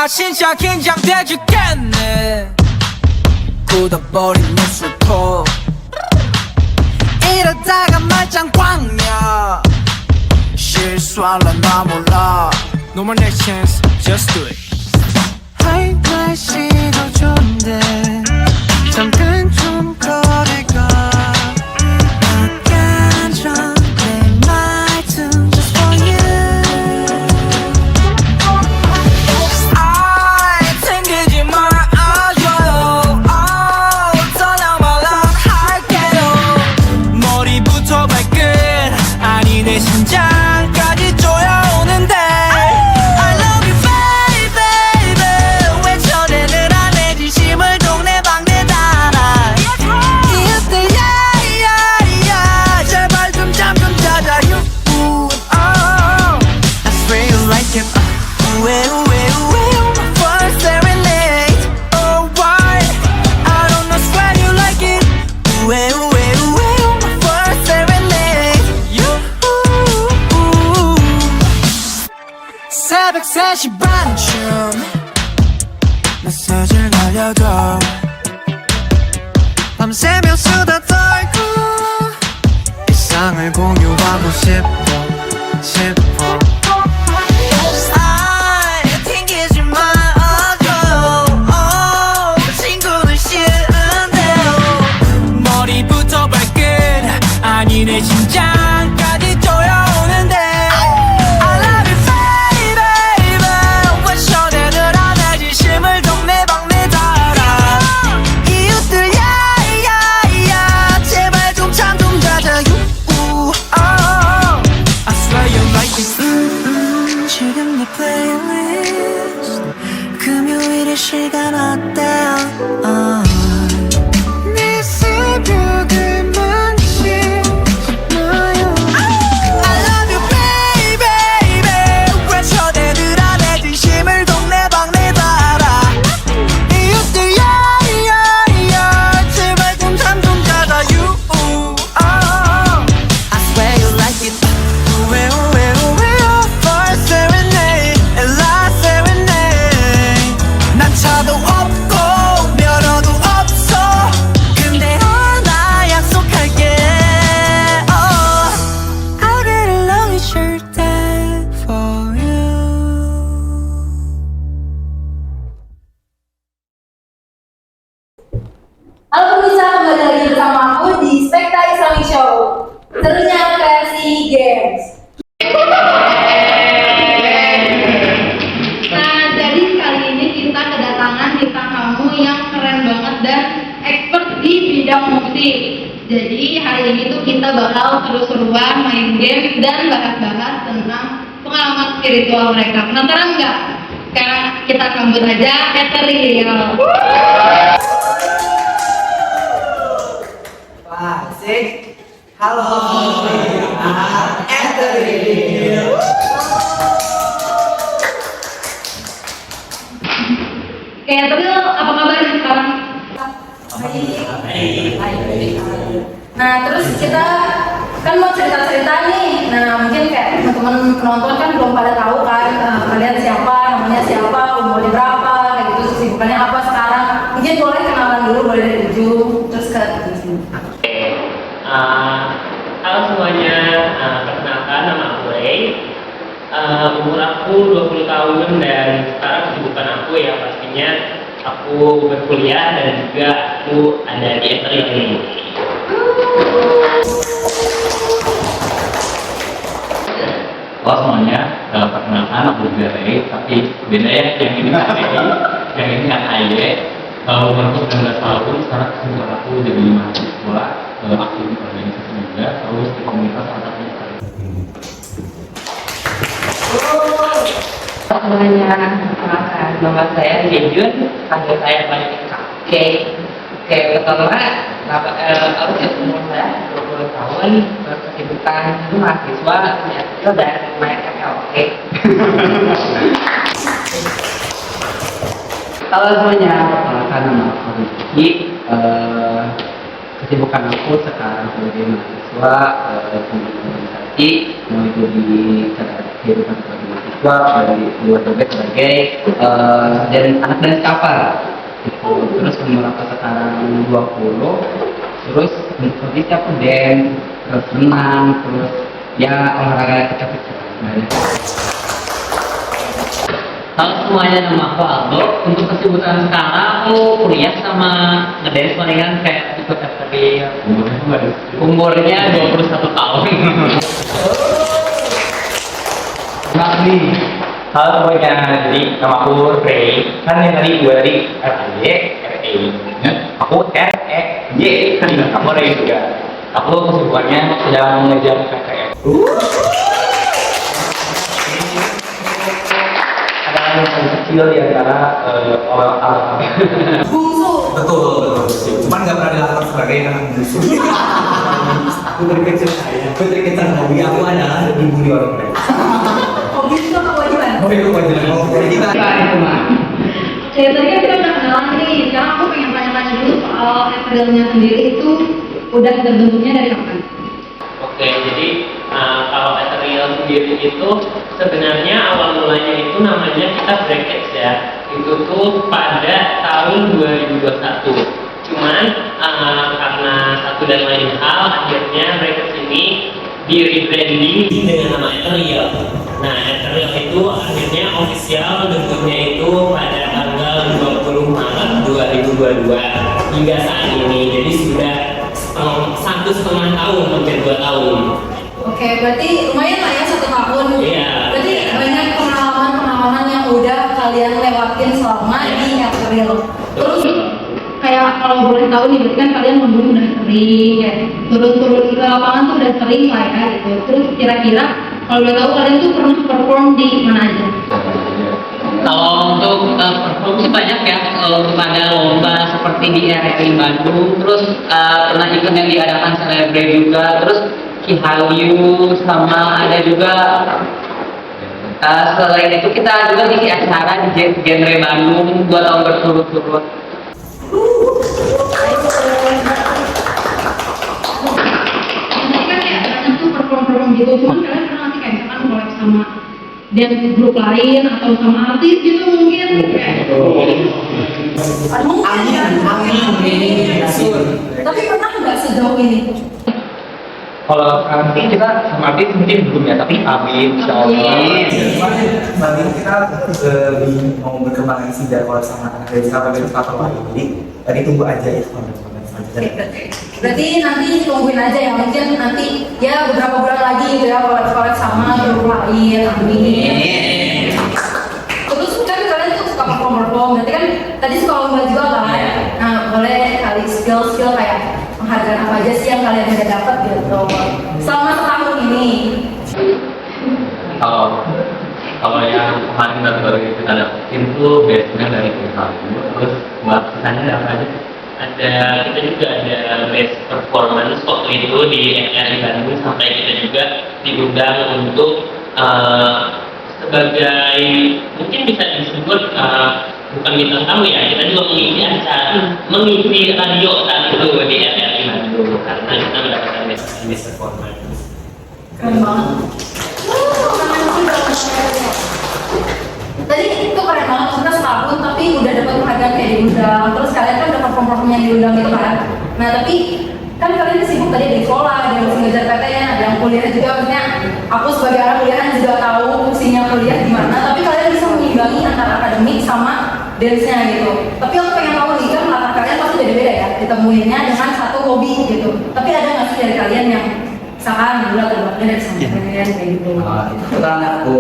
진짜 긴장돼 죽겠네. 굳어버린 입술포 이러다가 말짱 광냐. 실수할라 나 몰라. No more next chance, just do it. 하이 날씨도 좋은데 잠깐 좀 걸을까. 약간 전내 말투 just for you. 아이 챙기지 말아줘요. 덜랑 말랑 할게요. 머리부터 발끝 아니 내 심장까지 쪼여오는데 I love you baby 외쳐대느라 내 진심을 동네방네 달아. 이웃들 야야야 제발 좀 잠 좀 자자요. I swear you like it. 우에 우에 우에 my first serenade. Oh why I don't know swear you like it. 우에 우에 우에 my first serenade. You 새벽 3시 반쯤 메시지를 날려도 밤새며 수다 떨고 일상을 공유하고 싶어. 아이 튕기지 말아줘요. 친구는 싫은데요. 머리부터 발끝 아니 내 심장까지 쪼여오는데 I love you baby 외쳐대느라 내 진심을 동네방네 달아. 이웃들 야야야 제발 좀 잠 좀 자자요. I swear you like it. 지금 내 플레이리스트 금요일의 시간 어때요? 내 새벽을 만지나요? I love you baby 외쳐대느라 내 진심을 동네방네 달아. 이웃들 야야야 제발 좀 잠 좀 자자요. I swear you like it. 우에 우에 우에 first serenade and last serenade. 난 차도 없고 면허도 없어. 근데 하나 약속할게. I'll get along with your dad for you. Halo pemirsa, kembali lagi bersama aku di Spekta Islamic Show. Serunya kreasi games. Nah, jadi kali ini kita kedatangan bintang tamu yang keren banget dan expert di bidang musik. Jadi hari ini tuh kita bakal seru-seruan main game dan bahas-bahas tentang pengalaman spiritual mereka. Penasaran nggak? Sekarang kita sambut aja Ethereal. Asik. Halo. Anthony. Oke, Ethereal, apa kabar sekarang? Nah, terus kita kan mau cerita-cerita nih. Nah, mungkin kayak teman-teman penonton kan belum pada tahu kan kalian siapa, namanya siapa, umurnya berapa, kayak gitu, kesibukannya apa sekarang. Mungkin boleh kenalan dulu, boleh dari ujung terus ke sini. Halo semuanya, perkenalkan nama aku Ray. Umur aku 20 tahun dan sekarang kesibukan aku ya pastinya aku berkuliah dan juga aku ada di Ethereal ini. Halo semuanya, perkenalkan aku juga Ray, tapi beda ya, yang ini kan Ray, yang ini kan Aye. Umur aku 19 tahun, sekarang kesibukan aku jadi mahasiswa, aktif di organisasi juga, terus di komunitas anak muda. Semuanya, perkenalkan nama saya Jejun, panggil saya panggil kakek. Oke, pertama, aku umur saya 20 tahun, berkesibukan itu mahasiswa, itu dan main MLK. Halo semuanya, perkenalkan nama aku Rizky. Kesibukan aku sekarang sebagai mahasiswa, organisasi, mau itu di kehidupan sebagai mahasiswa, dari luar juga sebagai dan anak dan kapal gitu. Terus umur aku sekarang 20, terus hobi aku dance, terus renang, terus ya olahraga kecil-kecil banyak. Halo semuanya, nama aku Aldo. Untuk kesibukan sekarang aku kuliah sama ngedance palingan kayak ikut FTV. Umurnya 21 tahun. Nakli. Halo semuanya, jadi nama aku Ray. Kan yang tadi gue tadi R-A-Y, R-A. Aku R-E-Y. Aku Ray juga. Aku kesibukannya sedang mengejar PTN. Ada yang kecil di antara orang-orang. Bungsu. Betul. Cuman nggak pernah dilakukan sebagai anak bungsu. Aku dari kecil hobi aku adalah dibully orang lain. Hobi itu kewajiban. Hobi itu kewajiban. Oke, tadi kan kita udah kenalan nih. Sekarang aku pengen tanya-tanya dulu soal materialnya sendiri itu udah terbentuknya dari kapan? Oke, jadi kalau material sendiri itu sebenarnya awal mulanya itu namanya kita brackets ya. Itu tuh pada tahun 2021. Cuman karena satu dan lain hal, akhirnya brackets ini di rebranding dengan nama Ethereal. Nah, Ethereal itu akhirnya official bentuknya itu pada tanggal 20 Maret 2022 hingga saat ini. Jadi sudah 1,5 tahun, hampir 2 tahun. Oke, berarti lumayan lah ya 1 tahun. Iya. Berarti banyak pengalaman yang udah kalian lewatin selama di April. Terus Kayak kalau boleh tahu nih, berarti kan kalian ngomong udah sering, ya turun-turun ke lapangan tuh udah sering lah ya gitu. Terus kira-kira kalau boleh tahu kalian tuh pernah perform di mana aja? Kalau untuk perform sih banyak ya, pada lomba seperti di RRI Bandung, terus pernah ikut yang diadakan Celebrate juga, terus Kihayu, sama ada juga selain itu kita juga ngisi acara di genre Bandung 2 tahun berturut-turut. Nanti kan ya banyak tuh perform-perform gitu, cuman kalian pernah nanti kayak misalkan collab sama dance grup lain atau sama artis gitu mungkin kayak amin. Tapi pernah nggak sejauh ini? Kalau nanti kita sama Abid mungkin belum ya, tapi Abid insya Allah. Kemarin kita lebih mau berkembang isi dan kalau sama dari sahabat edukator lain. Jadi tadi tunggu aja ya konten-konten selanjutnya. Berarti nanti tungguin aja ya, mungkin nanti ya beberapa bulan lagi gitu ya collab sama grup lain, amin. Terus kan kalian tuh suka perform, berarti kan tadi suka lomba juga kan? Nah boleh kali skill kayak penghargaan apa aja sih yang kalian udah dapat gitu selama setahun ini? Kalau yang kemarin baru kita dapetin tuh base-nya dari kita, terus buat sisanya ada apa aja? Kita juga ada best performance waktu itu di RRI Bandung, sampai kita juga diundang untuk sebagai mungkin bisa disebut bukan bintang tamu ya, kita juga mengisi acara, mengisi radio saat itu di RRI Bandung karena kita mendapatkan best performance. Keren banget. Tadi itu keren banget, sudah setahun tapi udah dapat penghargaan kayak diundang. Terus kalian kan dapat perform yang diundang gitu kan. Nah tapi kan kalian sibuk tadi di sekolah, ada yang masih ngejar PTN, ada yang kuliah juga. Maksudnya aku sebagai anak kuliahan juga tahu fungsinya kuliah gimana. Tapi kalian bisa mengimbangi antara akademik sama dance-nya gitu. Tapi aku pengen tahu nih, kan latar kalian pasti beda-beda ya, ditemuinnya dengan satu hobi gitu. Tapi ada nggak sih dari kalian yang misalkan dulu atau dari pesantren kayak gitu? Itu kan aku.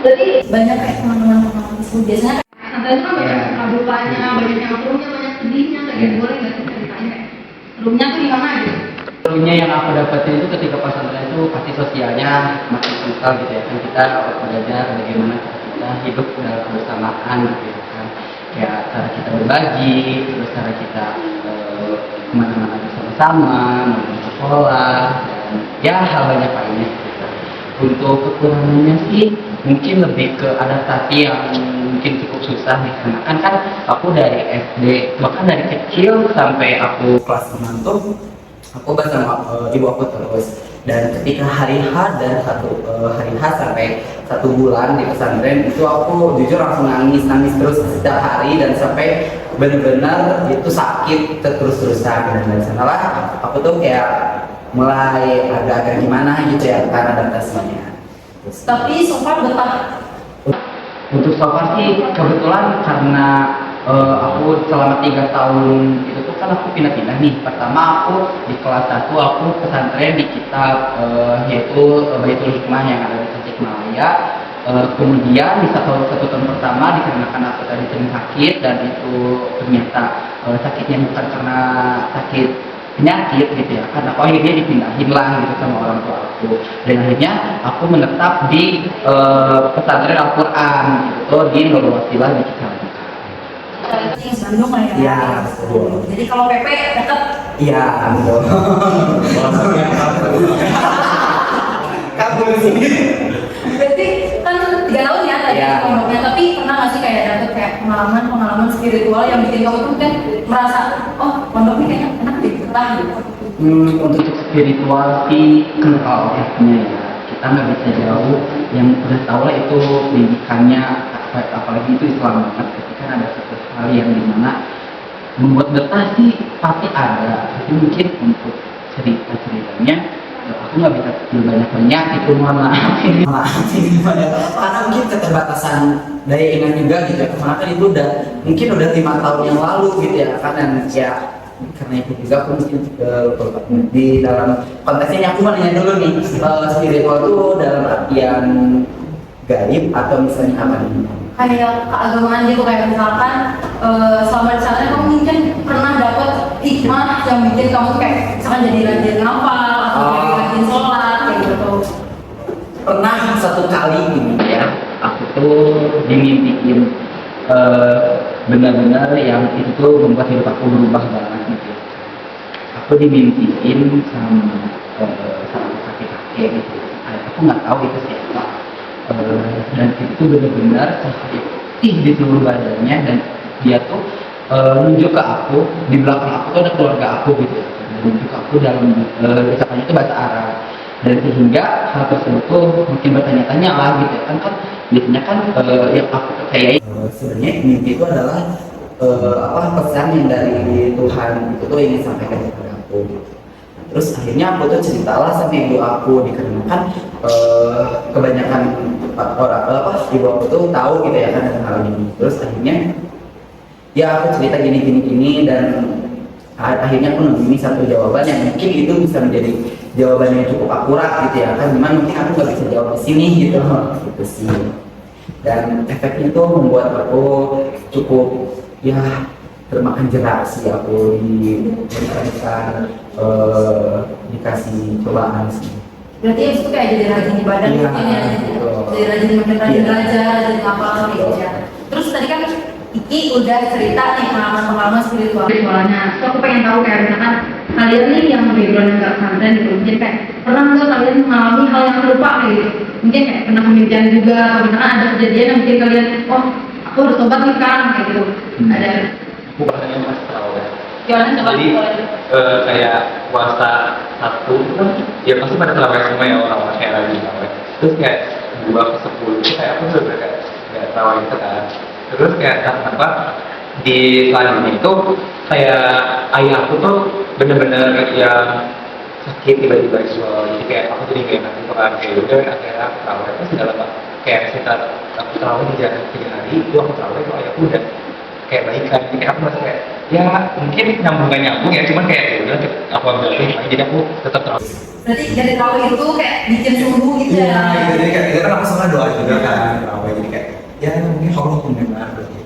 Jadi banyak kayak teman-teman itu biasanya santai kan banyak kabulanya, banyak yang serunya, banyak sedihnya kayak boleh nggak sih ceritanya kayak serunya tuh gimana gitu? Serunya yang aku dapetin itu ketika pesantren itu pasti sosialnya masih susah gitu ya kan, kita belajar bagaimana kita hidup dalam kebersamaan gitu ya kan, ya cara kita berbagi, terus cara kita kemana-mana bersama-sama, menuju sekolah, dan ya hal banyak lainnya gitu. Untuk kekurangannya sih mungkin lebih ke adaptasi yang mungkin cukup susah nih, karena kan aku dari SD bahkan dari kecil sampai aku Kelas 6 tuh aku bersama ibu aku terus. Dan ketika hari H dan hari H sampai 1 bulan di pesantren itu aku jujur langsung nangis terus setiap hari dan sampai benar-benar itu sakit terus-terusan. Dan dari sanalah aku tuh kayak mulai agak-agak gimana gitu ya karena adaptasinya. Tapi so far betah. Untuk sofa sih kebetulan karena aku selama 3 tahun itu tuh kan aku pindah-pindah nih. Pertama aku di kelas 1 aku pesantren di kitab yaitu Baitul Hikmah yang ada di Tasikmalaya. Kemudian di satu tahun pertama dikarenakan aku tadi sering sakit dan itu ternyata sakitnya bukan karena sakit penyakit gitu ya, karena aku akhirnya dipindahin lah gitu sama orang tua aku, dan akhirnya aku menetap di pesantren Al-Quran gitu di Nurul Wasilah di Cikampek. Di Bandung lah ya. Iya, betul. Jadi kalau PP deket. Iya, betul. Kabur sih. Berarti kan 3 tahun ya tadi Iya. pondoknya, tapi pernah nggak sih kayak dapet kayak pengalaman spiritual yang bikin kamu tuh kan merasa oh pondok ini kayaknya enak deh lah gitu. Untuk spiritual sih kental ya, kita nggak bisa jauh. Yang udah tahu lah itu pendidikannya, apalagi itu Islam banget. Ketika ada satu hal yang dimana membuat betah sih pasti ada. Tapi mungkin untuk ceritanya aku nggak bisa banyak itu, mohon maaf ini karena mungkin keterbatasan daya ingat juga gitu ya, karena kan itu mungkin udah 5 tahun yang lalu gitu ya kan, dan ya karena itu juga aku mungkin lupa di dalam konteksnya. Aku mau nanya dulu nih, spiritual itu dalam artian gaib atau misalnya apa nih? Kayak keagamaan gitu, kayak misalkan selama di sana kamu mungkin pernah dapet hikmah yang bikin kamu kayak misalkan jadi rajin ngapal atau jadi rajin sholat kayak gitu. Pernah 1 kali ini ya, aku tuh dimimpiin benar-benar yang itu tuh membuat hidup aku berubah banget gitu. Aku dimimpiin sama kakek-kakek gitu. Aku nggak tahu itu siapa. Dan itu benar-benar cahaya putih di seluruh badannya, dan dia tuh nunjuk ke aku, di belakang aku tuh ada keluarga aku gitu, nunjuk ke aku dalam ucapannya itu bahasa Arab, dan sehingga hal tersebut tuh mungkin bertanya-tanya lah gitu kan biasanya kan yang aku percayai sebenarnya mimpi itu adalah pesan yang dari Tuhan itu tuh ingin sampaikan kepada aku gitu. Terus akhirnya aku tuh ceritalah sama ibu aku, dikarenakan kebanyakan ibu aku tuh tahu gitu ya kan hal ini. Terus akhirnya ya aku cerita gini dan akhirnya aku nemuin satu jawaban yang mungkin itu bisa menjadi jawaban yang cukup akurat gitu ya kan, cuman mungkin aku nggak bisa jawab di sini gitu sih. Dan efeknya itu membuat aku cukup ya termakan jerak sih, aku dikasih cobaan sih. Berarti itu kayak jadi rajin ibadah Iya, mungkin ya, betul. jadi rajin belajar, Iya. rajin ngapal gitu ya. Terus tadi kan Iki udah cerita nih pengalaman Spiritualnya, so aku pengen tahu kayak misalkan kalian nih yang background yang gak pesantren gitu, mungkin kayak pernah nggak kalian mengalami hal yang serupa kayak gitu, mungkin kayak pernah kemimpian juga, atau misalkan ada kejadian yang bikin kalian, oh aku harus tobat nih sekarang kayak gitu, ada. Bukannya mas tahu ya. Gimana coba? Jadi kayak puasa 1 kan ya pasti pada terawih semua ya, orang-orang kayak lagi terawih. Terus kayak 2 ke 10 itu kayak aku juga kayak terawih gitu kan. Terus kayak apa di selanjutnya itu kayak ayah aku tuh bener-bener yang sakit tiba-tiba visual, jadi kayak aku jadi kayak nanti kan kayak udah akhirnya aku terawih terus dalam kayak sekitar aku terawih di jalan 3 hari itu aku terawih itu ayahku udah kayak baikan, jadi kayak aku merasa kayak ya mungkin nyambungannya aku ya, cuman kayak ya udah aku ambil aja, jadi aku tetap terawih. Berarti dari tahu itu kayak bikin sembuh gitu ya? Gitu, jadi kayak kan aku soalnya doa juga kan terawih, jadi kayak ya mungkin Allah mendengar begitu.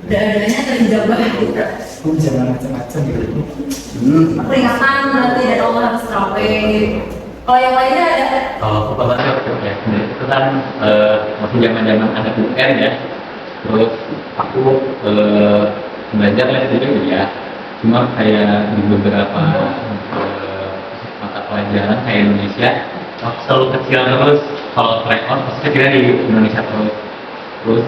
Doa-doanya terijabah gitu. Aku jangan macam-macam gitu. Peringatan berarti dari Allah harus terawih. Kalau yang lainnya ada? Kalau aku pernah ya, itu kan masih zaman-zaman anak UN ya. Terus aku belajar les juga ya. Cuma kayak di beberapa mata pelajaran kayak Indonesia, aku selalu kecil terus. Kalau rekor pasti kecilnya di Indonesia terus. Terus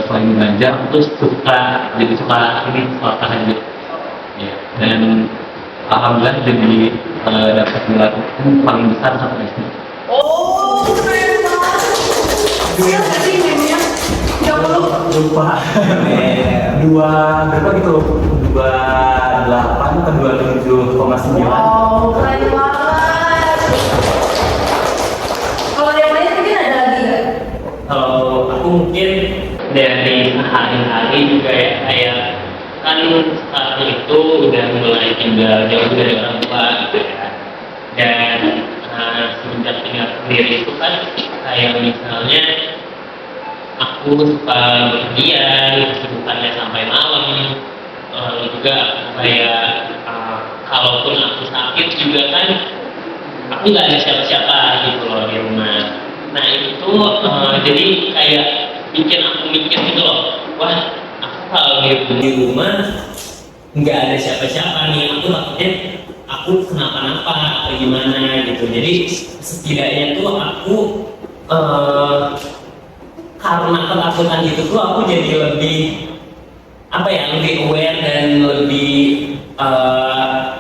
selain belajar, aku tuh suka ini soal tahajud. Ya. Dan alhamdulillah jadi dapat gelar paling besar satu SD. Oh, keren banget. Iya nggak sih meme-nya? 30. Lupa. Dua berapa gitu? 28 atau 27,9. Wow, keren banget. Kalau yang lain mungkin ada lagi ya? Kalau aku mungkin dari hari-hari juga ya, kayak kan sekarang itu udah mulai tinggal jauh dari orang tua gitu ya. Dan semenjak tinggal sendiri itu kan kayak misalnya aku suka berpergian, kesibukannya sampai malam. Lalu juga kayak kalaupun aku sakit juga kan aku nggak ada siapa-siapa gitu loh di rumah. Nah itu jadi kayak bikin aku mikir gitu loh, wah aku kalau di rumah nggak ada siapa-siapa nih, aku takutnya aku kenapa-napa atau gimana gitu. Jadi setidaknya tuh aku karena ketakutan itu tuh aku jadi lebih apa ya, lebih aware dan lebih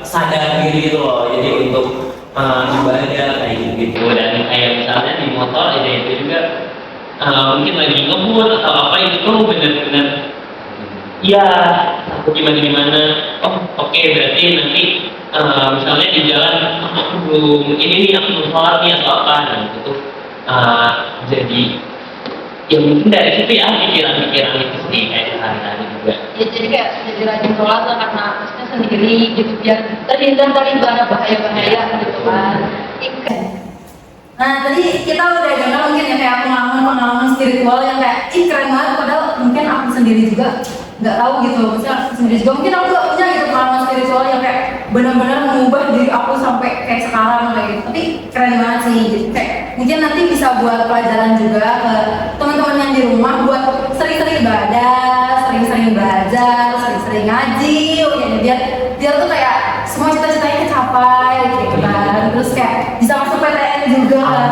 sadar diri gitu loh. Jadi untuk ibadah kayak gitu. Dan kayak misalnya di motor ada itu juga mungkin lagi ngebut atau apa itu tuh bener-bener iya aku gimana oh oke, berarti nanti misalnya di jalan aku belum ini nih, aku belum sholat nih atau apa, dan itu tuh jadi ya mungkin dari situ ya pikiran-pikiran itu sih kayak sehari-hari juga. Ya jadi kayak jadi rajin sholat lah karena maksudnya sendiri gitu biar terhindar dari bahaya-bahaya gitu kan. Nah tadi kita udah dengar mungkin ya kayak pengalaman spiritual yang kayak keren banget, padahal mungkin aku sendiri juga nggak tahu gitu. Maksudnya aku sendiri juga mungkin aku nggak punya gitu pengalaman spiritual yang kayak benar-benar mengubah diri aku sampai kayak sekarang kayak gitu. Tapi keren banget sih, gitu. Kayak mungkin nanti bisa buat pelajaran juga ke teman-teman yang di rumah buat sering-sering ibadah, sering-sering belajar, sering-sering ngaji, biar tuh kayak semua cita-citanya kecapai gitu kan. Terus kayak bisa masuk PTN juga kan.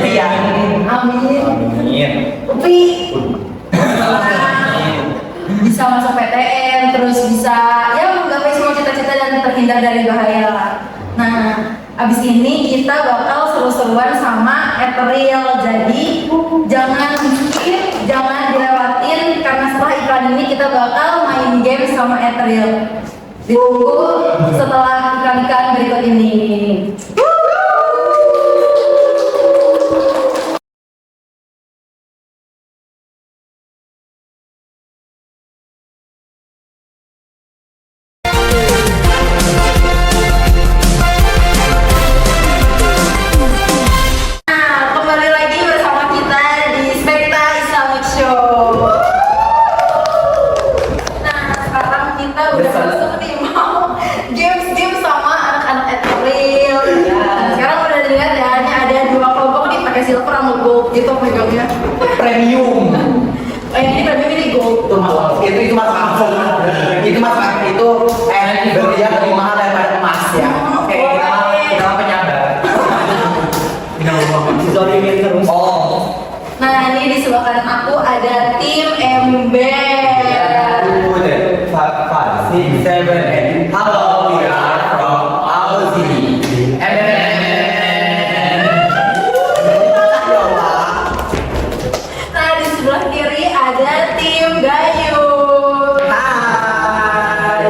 Iya. Amin. Amin. Upi. Bisa masuk PTN, terus bisa ya menggapai semua cita-cita dan terhindar dari bahaya lah. Nah, abis ini kita bakal seru-seruan sama Ethereal. Jadi jangan skip, jangan dilewatin karena setelah iklan ini kita bakal main game sama Ethereal. Ditunggu setelah iklan-iklan berikut ini. Nah, kembali lagi bersama kita di Spekta Islamic Show. Nah, sekarang kita udah masuk nih mau games sama anak-anak Ethereal. Nah, sekarang udah dilihat ya, ini ada dua kelompok nih pakai silver sama gold gitu megangnya. Premium. Oh, yang ini premium, ini gold. Itu masuk itu masuk akun. Itu masuk akun itu berarti lebih mahal daripada emas ya. Oke, kita penyabar. Sorry terus. Oh. Nah, ini di sebelah kanan aku ada tim Ember. 2, 5, 6, 7, 8. Hello, we are from our city. Nah, di sebelah kiri ada tim Gayung. Hai.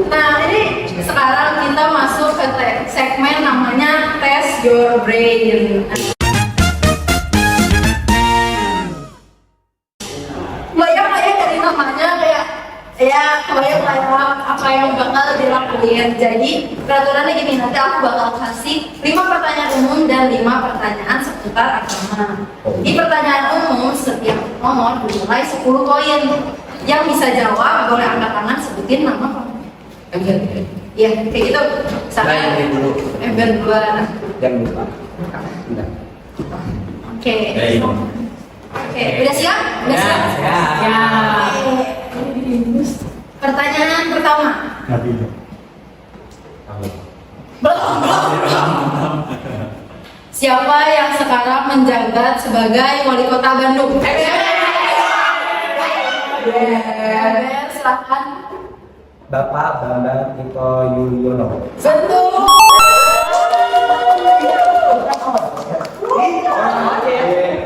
Nah, ini sekarang kita masuk ke segmen namanya Test Your Brain. Bayang lah ya dari namanya kayak ya kebayang lah ya apa yang bakal dilakuin. Jadi peraturannya gini, nanti aku bakal kasih 5 pertanyaan umum dan 5 pertanyaan seputar agama. Di pertanyaan umum setiap nomor dimulai 10 poin. Yang bisa jawab boleh angkat tangan, sebutin nama kamu. Iya, kayak gitu. Saya yang dulu. Ember duluan. Jangan lupa. Udah. Oke. Baik. Oke, udah siap? Udah Ya, siap? siap. Oke. Pertanyaan pertama. Belum. Siapa yang sekarang menjabat sebagai wali kota Bandung? Silakan. Bapak Bambang Tito Yuliono. Betul.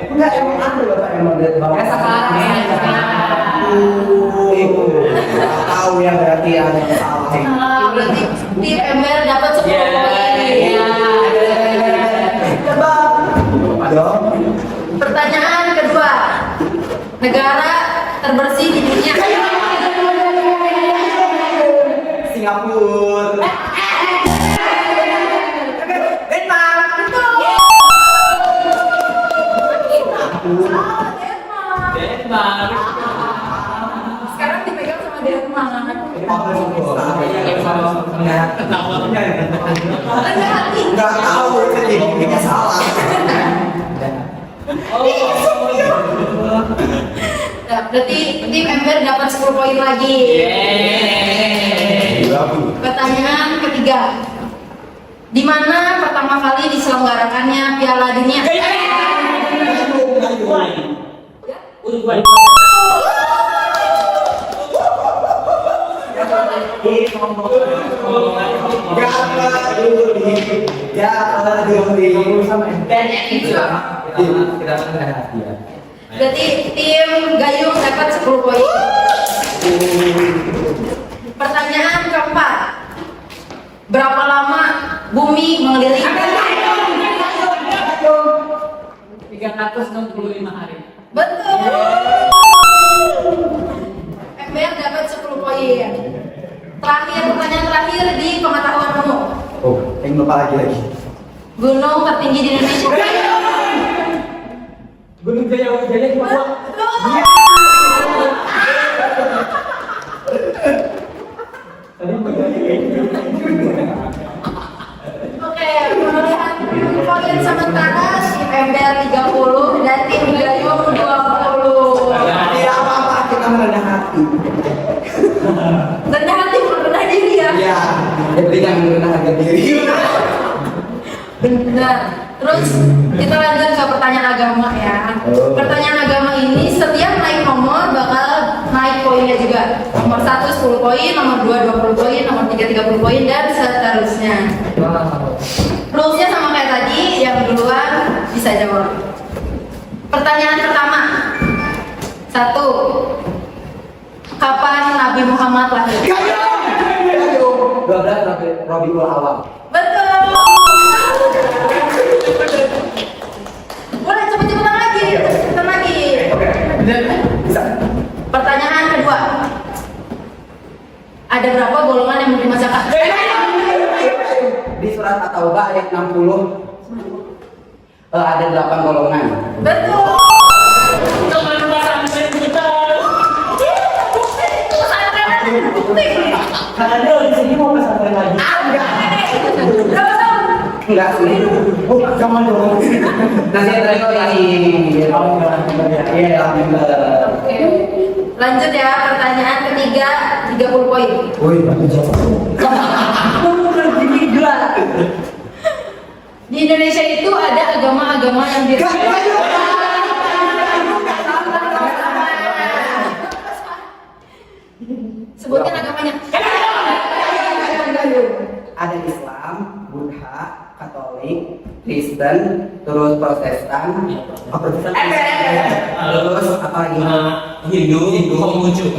Enggak, emang ada Bapak emang dari Bapak. Nggak tahu ya berarti ada yang salah. Berarti tim ember dapat 10 poin. Tebak. Dong. Pertanyaan kedua. Negara terbersih di dunia. Singapura. Denmark. Denmark. Sekarang dipegang sama Denmark. Rendah hati. Nggak tahu ini salah. Nah, berarti tim ember dapat 10 poin lagi. Pertanyaan ketiga. Di mana pertama kali diselenggarakannya Piala Dunia? Berarti tim Gayung dapat 10 poin. Pertanyaan keempat. Berapa lama bumi mengelilingi? 365 hari. Betul. Ember dapat 10 poin. Pertanyaan terakhir di pengetahuan umum. Oh, yang lupa lagi. Gunung tertinggi di Indonesia. Gunung Jaya di Papua. Oke, perolehan poin sementara tim ember 30 dan tim Gayung 20. Tidak apa-apa, kita merendah hati. Rendah hati rendah diri ya. Ya, jadi jangan merendah harga diri. Nah, terus kita lanjut ke pertanyaan agama ya. Pertanyaan agama ini setiap naik nomor bakal naik poinnya juga. Nomor 1 10 poin, nomor 2 20 poin, nomor 3 30 poin dan seterusnya. Rulesnya sama kayak tadi, yang duluan bisa jawab. Pertanyaan pertama. 1. Kapan Nabi Muhammad lahir? 12 Rabiul Awal. Betul. Boleh cepet-cepetan lagi, cepet-cepetan lagi. Bisa. Pertanyaan kedua. Ada berapa golongan yang menerima zakat? Di surat At-Taubah ayat 60 ada 8 golongan. Betul. Karena di sini mau pesantren lagi. Enggak sih. Oh, jangan dong. Nanti ada ini. Iya, Oke. Lanjut ya, pertanyaan ketiga 30 poin. woi, aku jawab. Di Indonesia itu ada agama-agama yang Sebutkan agamanya. Ada Islam, Buddha, Katolik, Kristen, terus Protestan, terus apa lagi? Hindu, Konghucu.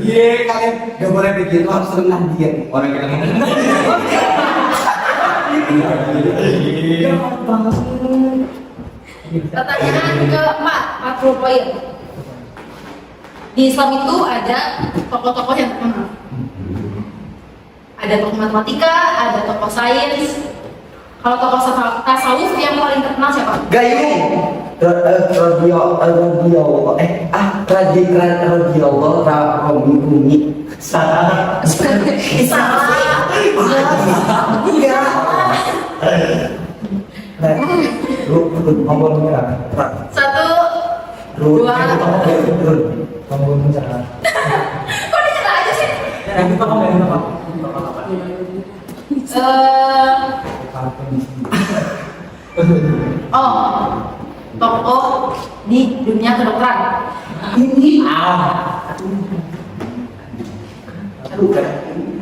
Iya, kalian gak boleh begitu, harus rendah dia. Orang kita Pertanyaan keempat, 40 poin. Di Islam itu ada tokoh-tokoh yang terkenal. Ada tokoh matematika, ada tokoh sains. Kalau tokoh tasawuf yang paling terkenal siapa? Gayung. Romi. Salah. Salah. Enggak. Tombol merah. 1, 2. Tombol merah. Kok dia Tokoh di dunia kedokteran.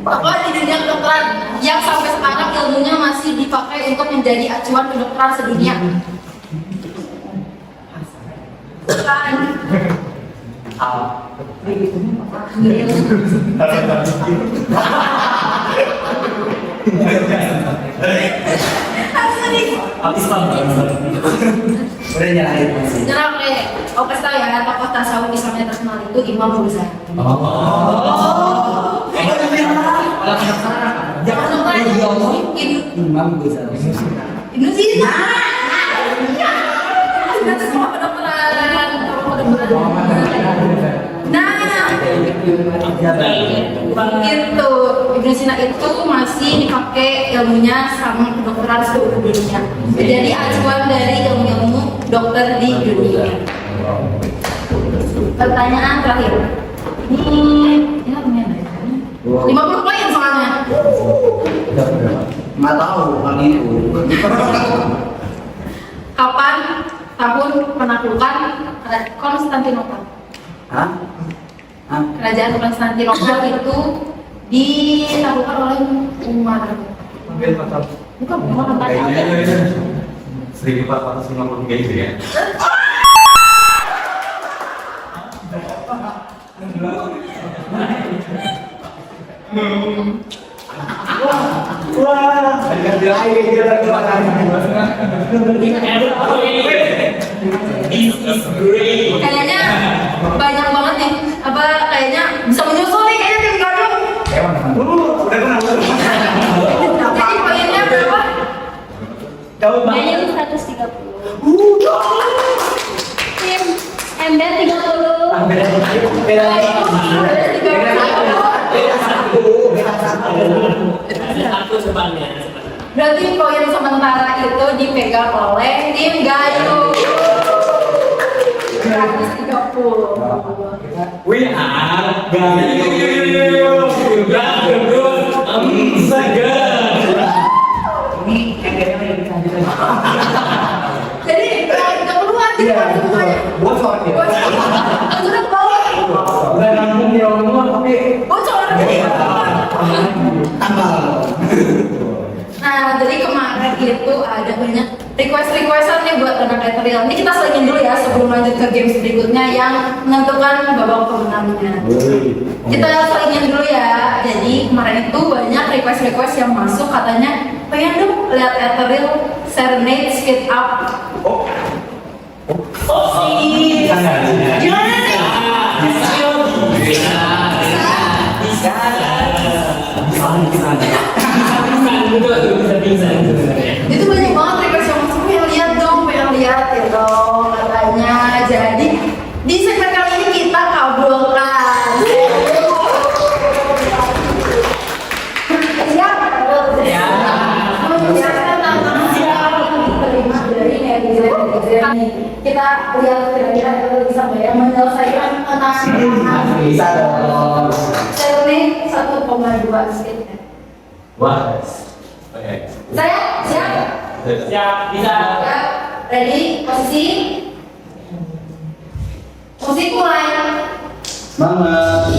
Tokoh di dunia kedokteran yang sampai sekarang ilmunya masih dipakai untuk menjadi acuan kedokteran sedunia. Bukan. Udah nyalahin. Nyerah oke. Aku kasih tau ya, tokoh tasawuf Islam yang terkenal itu Imam Ghazali. Jangan lupa Imam Ghazali. Ibnu Sina. Kita semua kedokteran. Nah, itu Ibnu Sina itu masih dipakai ilmunya sama kedokteran seluruh dunia. Jadi acuan dari ilmu dokter di dunia. Pertanyaan terakhir. Ini lumayan dari 50 poin soalnya. Nggak tahu kan itu. Kapan tahun penaklukan Konstantinopel? Hah? Kerajaan Konstantinopel itu ditaklukkan oleh Umar. Bukan Umar Kayaknya 1453 itu ya. Kayaknya banyak banget nih. Apa kayaknya bisa menyusul nih kayaknya tim Gadung. Jadi poinnya berapa? Kayaknya itu 130. Tim Ember 30. Aku sebangnya. Berarti poin sementara itu dipegang oleh tim Gadung. 130. We are Gayo. Ini kayaknya lebih lanjut lagi. Jadi kita keluar di depan semuanya. Bocor dia. Bocor. Sudah ke bawah. Udah nanggung dia ngomong tapi Bocor. tambal. Nah, jadi kemarin itu ada banyak requestan nih buat anak editorial. Ini kita selingin dulu ya sebelum lanjut ke games berikutnya yang menentukan babak pemenangnya. Kita selingin dulu ya. Jadi kemarin itu banyak request yang masuk katanya pengen dong lihat editorial Serenade Speed Up. Gimana nih? Itu banyak banget request yang masuk, pengen lihat gitu katanya. Jadi di segmen kali ini kita kabulkan. Siap? Menyiapkan tantangan yang diterima dari netizen. Kita lihat kira-kira bisa nggak ya menyelesaikan tantangan. Bisa dong. Serenade 1,2 speed. Wah. Saya siap? Siap, bisa. Siap. Ready? Posisi? Posisi mulai. Semangat.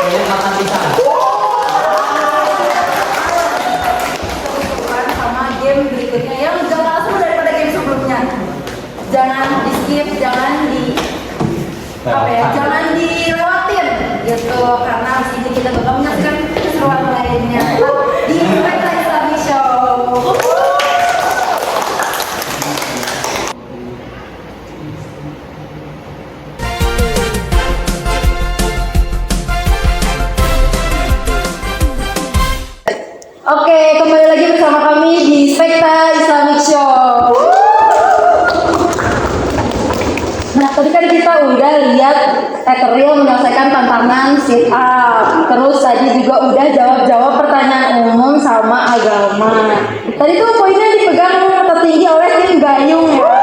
Banyak makan pisang. Sama game berikutnya yang jangan kalah seru daripada game sebelumnya. Jangan di skip, jangan di jangan dilewatin gitu karena di sini kita bakal menyaksikan keseruan lainnya di Spekta Islami Show. Oke, kembali lagi bersama kami di Spekta Islamic Show. Nah, tadi kan kita udah lihat Ethereal menyelesaikan tantangan sit up. Terus tadi juga udah jawab-jawab pertanyaan umum sama agama. Tadi tuh poinnya dipegang tertinggi oleh tim Gayung ya.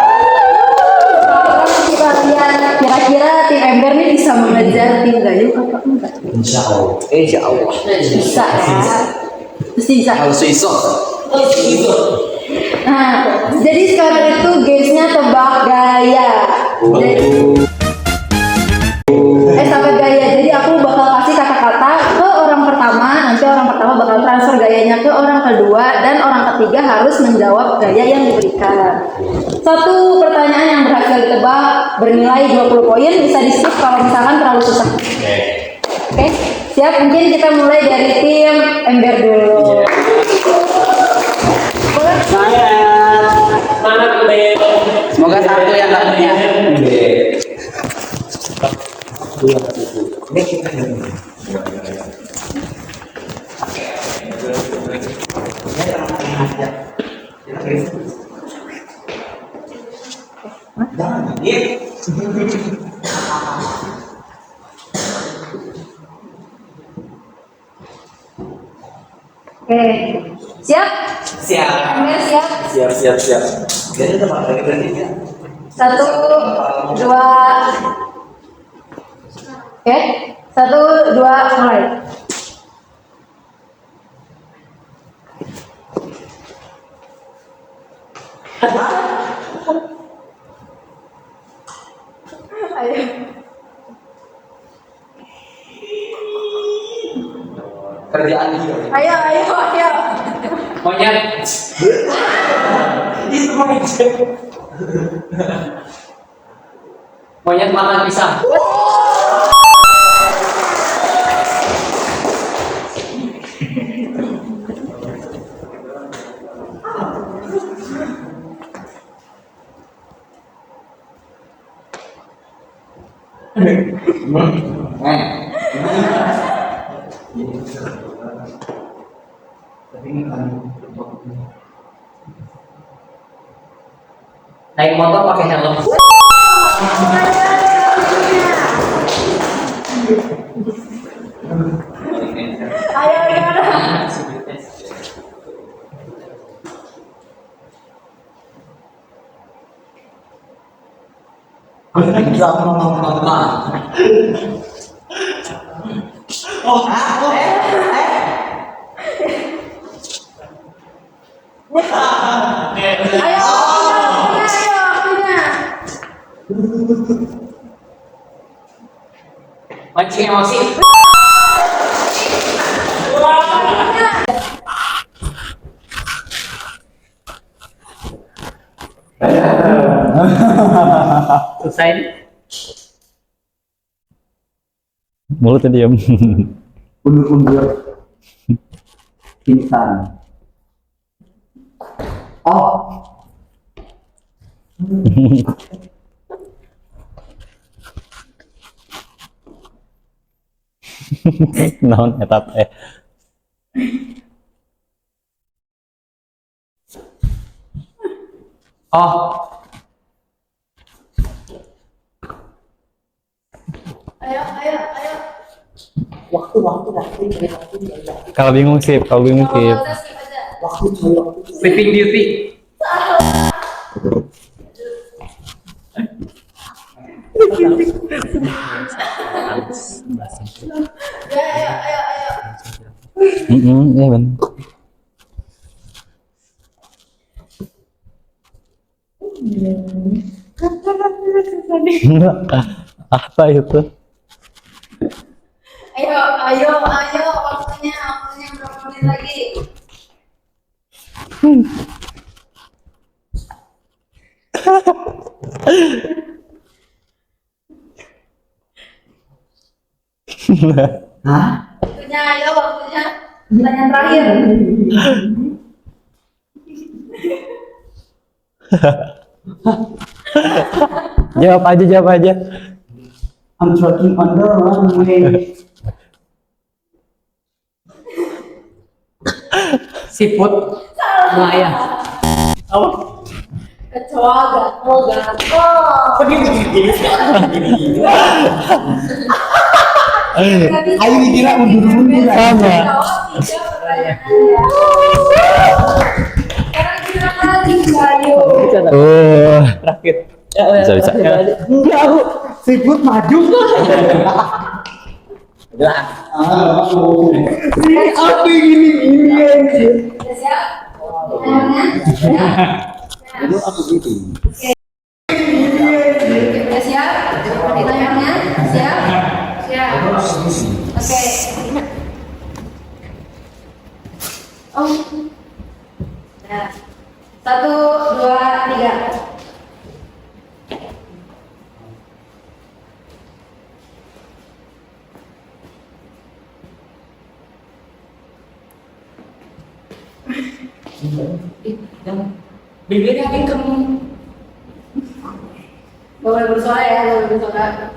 Sekarang kita lihat kira-kira tim Ember nih bisa mengejar tim Gayung apa enggak? Insya Allah. Bisa ya. Pasti bisa. Harus iso. Nah, jadi sekarang itu gamesnya tebak gaya. Tebak gaya. Jadi aku bakal kasih kata-kata ke orang pertama. Nanti orang pertama bakal transfer gayanya ke orang kedua dan orang ketiga harus menjawab gaya yang diberikan. Satu pertanyaan yang berhasil ditebak bernilai 20 poin, bisa di-skip kalau misalkan terlalu susah. Oke, siap? Mungkin kita mulai dari tim Ember dulu. Semangat Bel. Semoga satu yang nggak punya. Oke, siap? Siap. Ember siap? Siap. Jadi teman lagi berarti ya. 1, 2. Oke, 1, 2, mulai. Ayo. Kerjaan dia. Ayo. Monyet. Itu monyet. Monyet makan pisang. Naik motor pakai helm. Ayo, gimana? Ayo, waktunya. Mancing emosi. Selesai. Mulutnya diam. Undur pingsan. Oh, Naon etap Oh, Ayo. waktu. kalau bingung sip. Kalau nggak usah skip aja. Sleeping Beauty. Ya, ayo. Iya benar. Apa itu? ayo, waktunya berapa menit lagi? Hah? Waktunya, ayo, waktunya. Pertanyaan terakhir. Jawab aja. I'm tracking on the runway. Siput. Nelayan. Apa? Kecoa, gatel. Ayo dikira mundur-mundur. Sama. Jawab 3 pertanyaannya. Sekarang giliran lagi, ayo. Oh. Terakhir. Bisa. Enggak, aku siput maju. Udah. Ini apa ini anjir. Udah siap? Pertanyaannya? Itu aku gitu. Udah siap? Pertanyaannya? Siap? Siap. Oke. Oh. Nah. 1, 2, 3. Bibirnya kamu. Gak boleh bersuara ya, gak boleh bersuara.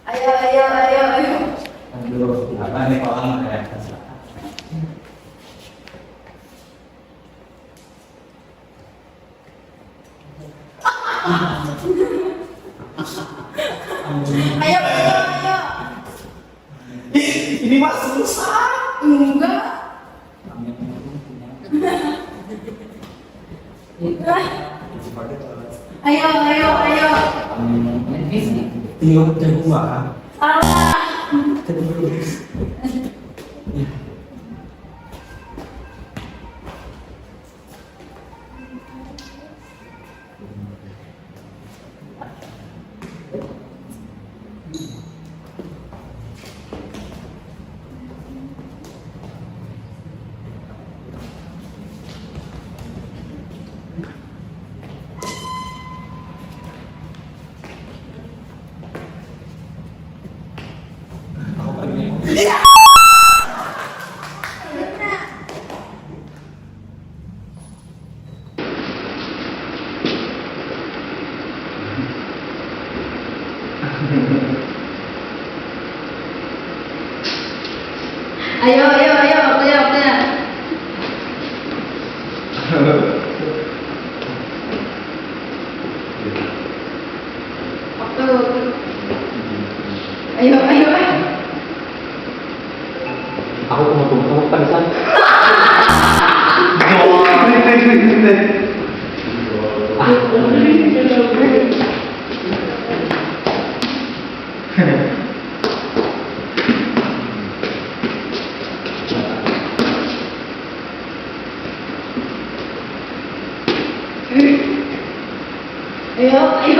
Ayo. Aduh, apa nih kolam ya? Ayo. Ini mah susah. Enggak. Ayo. Tiup kedua. Salah. Ayo, waktunya. Waktu. Ayo. Aku mau tunggu kan di sana.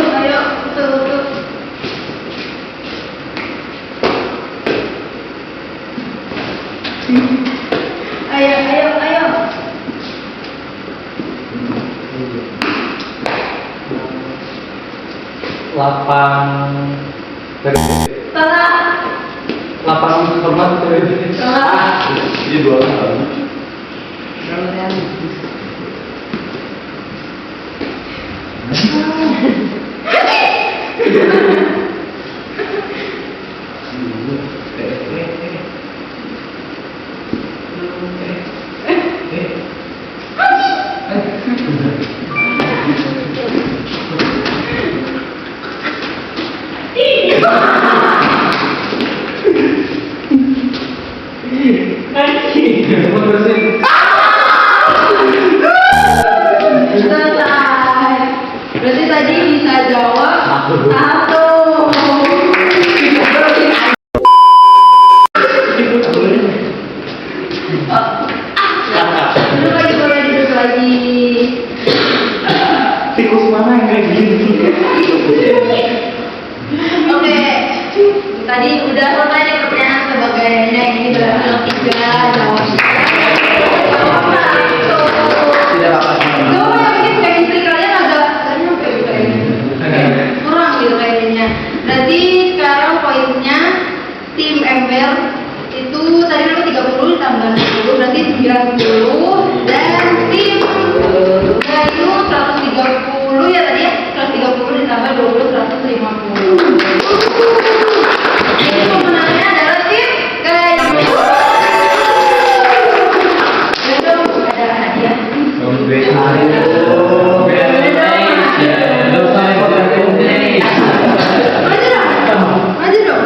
Ayo. Betul. Ayo. Lapang Salah. lapang format Salah. Ini 2 orang. Selesai. Berarti tadi bisa jawab 1. Duduk lagi. Tikus mana yang kayak gini? Oke. Tadi udah selesai nih pertanyaan sebagainya, ini berarti lo 3 jawabnya. Tidak apa-apa. Coba yakin chemistry kalian agak nyampe gitu kayaknya. Kurang gitu kayaknya. Berarti sekarang poinnya tim Ember itu tadi dapat 30 ditambah 60 berarti 90, dan tim Gayu 130 ya tadi ya, 130 ditambah 20 150. Jadi pemenangnya adalah tim Gayu. Besok ada hadiah. Maju dong.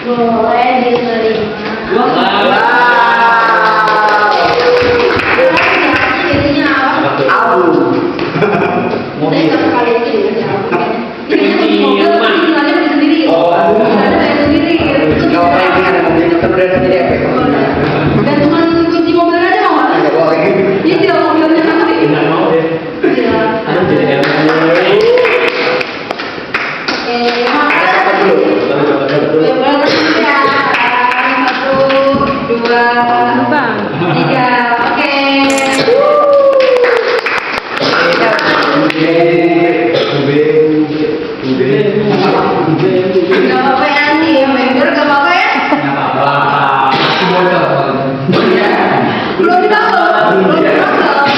Boleh diterima. Jadinya apa? Saya satu kali aja udah jawab. Jadinya di mobil tinggalnya beli sendiri. Saya sendiri. Kalau kayak gini ada mobilnya terus jadi efek. Dan cuma kunci mobil aja mau nggak? Nggak boleh. Iya tidak mobilnya tapi. Nggak mau deh. Iya. Aduh, jadi Oke, makasih. Ya, boleh ya. 1, 2, 3. Oke. Gak apa-apa ya nih, member gak apa-apa ya? Belum ditangkap.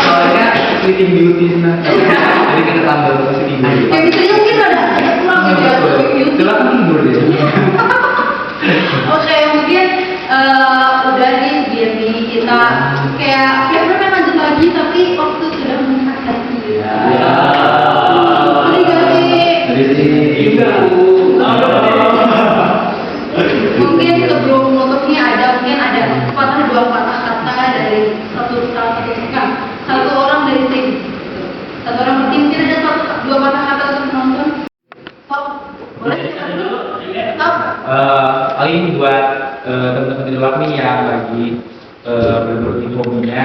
Soalnya sleeping beauty nah. Jadi kita tambah sleeping beauty. Kayak bisa mungkin ada kurang gitu ya. Coba aku tidur deh. Oke, mungkin udah nih biar nih kita kayak pengen lanjut lagi tapi waktu sudah mendekati. Jadi gak sih? Mungkin sebelum menutupnya mungkin ada dua patah kata dari satu orang dari tim. Satu orang per tim, mungkin ada dua patah kata untuk penonton. Boleh siapa dulu? Paling ini buat teman-teman di luar nih yang lagi berburu hobinya,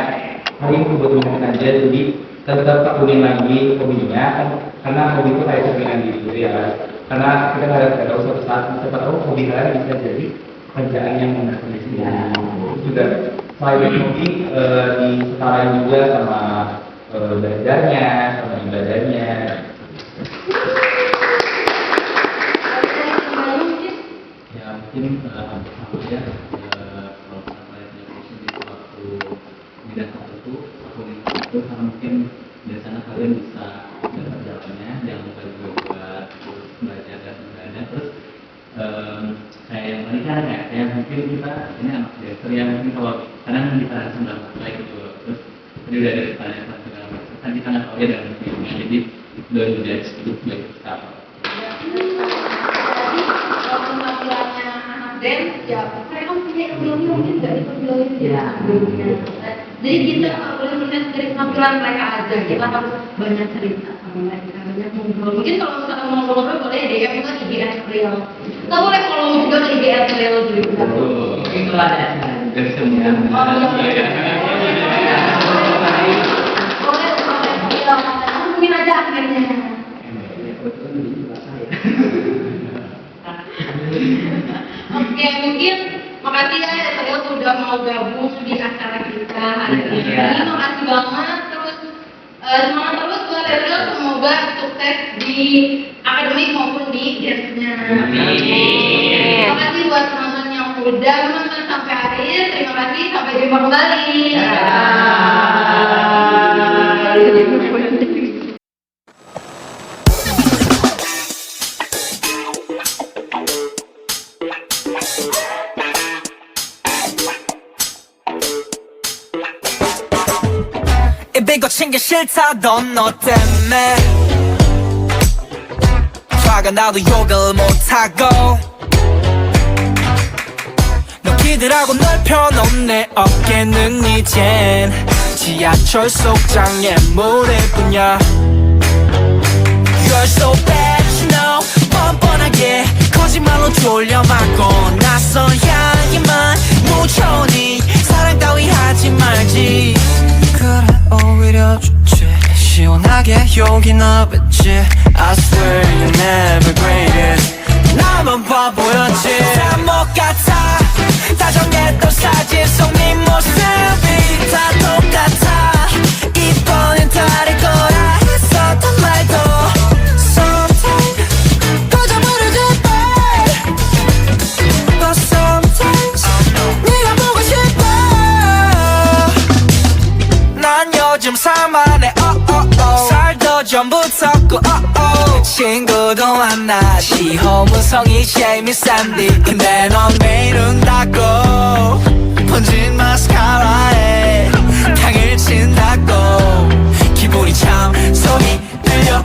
hari ini buat ngomongin aja, jadi tetap tekunin lagi hobinya kan, karena hobi itu kayak cerminan diri gitu ya kan. Karena kita nggak tahu suatu saat siapa tahu hobi kalian bisa jadi kerjaan yang menyenangkan di sini. Juga selain hobi disetarain juga sama belajarnya, sama ibadahnya. Ya mungkin sama ya kalau kalian punya passion di suatu bidang tertentu atau di itu karena mungkin dari sana kalian bisa dapat jalannya, jangan lupa juga buat terus belajar dan belajar. Terus kayak yang tadi kan ya mungkin kita ini anak dancer yang mungkin kalau kadang kita sedang apply gitu, terus tadi udah ada pertanyaan segala macam kan kita nggak tahu ya dalam filmnya, jadi don't judge itu baik kita apa. Penampilannya anak dance ya mereka punya ilmu mungkin nggak diperjuangin ya sebelumnya. Jadi kita nggak boleh melihat dari penampilan mereka aja, kita harus banyak cerita sama mereka, banyak ngobrol. Mungkin kalau misalkan mau ngobrol boleh DM ke IGS Real. Kita boleh follow juga ke IGS Real juga. Itu ada. Dari semua. Boleh bilang mungkin aja akhirnya. Oke, mungkin makasih ya semua sudah mau gabung di acara kita hari ini. Makasih banget, terus semangat terus buat Real, semoga sukses di akademik maupun di dance-nya. Terima kasih buat teman-teman yang udah menonton sampai akhir. Terima kasih, sampai jumpa kembali. 입이 거친 게 싫다던 너 때문에 화가 나도 욕을 못하고 너 기대라고 널 펴놓네 어깨는 이젠 지하철 속 장애물일 뿐이야 You're so bad you know 뻔뻔하게 거짓말로 졸려맞고 낯선 향기만 묻혀오니 사랑 따위 하지 말지 그래 오히려 좋지 시원하게 내게 용기 넣었지 I swear you're never greatest 나만 바보였지 다 못 같아 다정했던 사진 속 네 모습이 다 똑같아 이번엔 다를 거라 했었던 말도 Sometimes 꺼져버리지 But sometimes 네가 보고 싶어 난 요즘 살만해 살도 좀 붙었고 친구도 만나 시호문성이 재밌산디 근데 넌 매일은 닫고 번진 마스카라에 향을 친다고 기분이 참 속이 들려